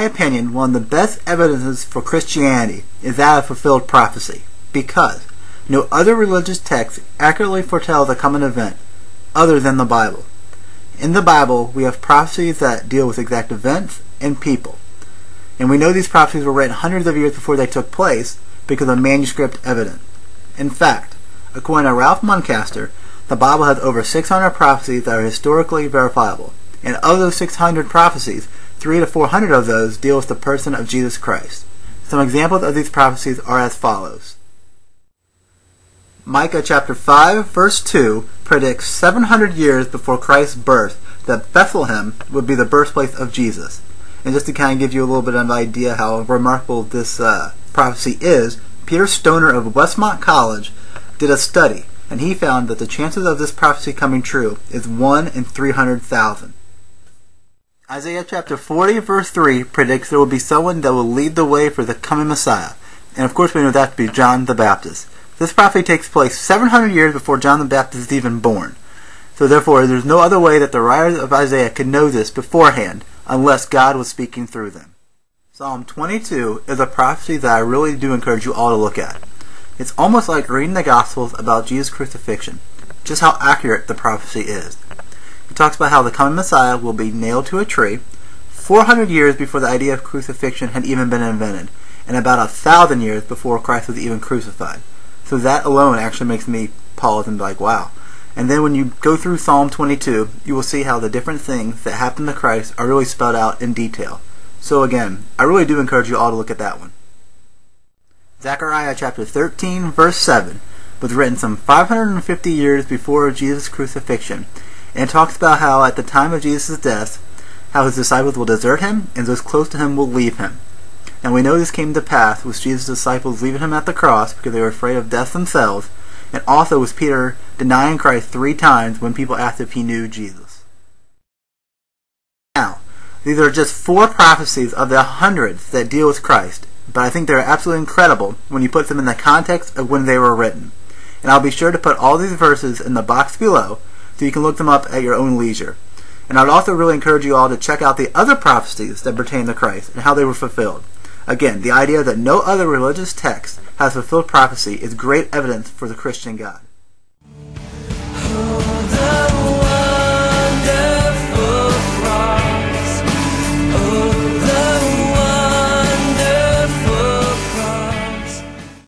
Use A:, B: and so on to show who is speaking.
A: my opinion, one of the best evidences for Christianity is that of fulfilled prophecy, because no other religious text accurately foretells a coming event other than the Bible. In the Bible, we have prophecies that deal with exact events and people. And we know these prophecies were written hundreds of years before they took place because of manuscript evidence. In fact, according to Ralph Muncaster, the Bible has over 600 prophecies that are historically verifiable. And of those 600 prophecies, 300 to 400 of those deal with the person of Jesus Christ. Some examples of these prophecies are as follows. Micah chapter 5 verse 2 predicts 700 years before Christ's birth that Bethlehem would be the birthplace of Jesus. And just to kind of give you a little bit of an idea how remarkable this prophecy is, Peter Stoner of Westmont College did a study, and he found that the chances of this prophecy coming true is 1 in 300,000. Isaiah chapter 40 verse 3 predicts there will be someone that will lead the way for the coming Messiah. And of course we know that to be John the Baptist. This prophecy takes place 700 years before John the Baptist is even born. So therefore, there's no other way that the writers of Isaiah could know this beforehand unless God was speaking through them. Psalm 22 is a prophecy that I really do encourage you all to look at. It's almost like reading the Gospels about Jesus' crucifixion, just how accurate the prophecy is. It talks about how the coming Messiah will be nailed to a tree 400 years before the idea of crucifixion had even been invented, and about 1,000 years before Christ was even crucified. So that alone actually makes me pause and be like, wow. And then when you go through Psalm 22, you will see how the different things that happened to Christ are really spelled out in detail. So again, I really do encourage you all to look at that one. Zechariah chapter 13 verse 7 was written some 550 years before Jesus' crucifixion. And it talks about how at the time of Jesus' death, how his disciples will desert him and those close to him will leave him. And we know this came to pass with Jesus' disciples leaving him at the cross because they were afraid of death themselves, and also with Peter denying Christ 3 times when people asked if he knew Jesus. Now, these are just 4 prophecies of the hundreds that deal with Christ, but I think they're absolutely incredible when you put them in the context of when they were written. And I'll be sure to put all these verses in the box below so you can look them up at your own leisure. And I'd also really encourage you all to check out the other prophecies that pertain to Christ and how they were fulfilled. Again, the idea that no other religious text has fulfilled prophecy is great evidence for the Christian God.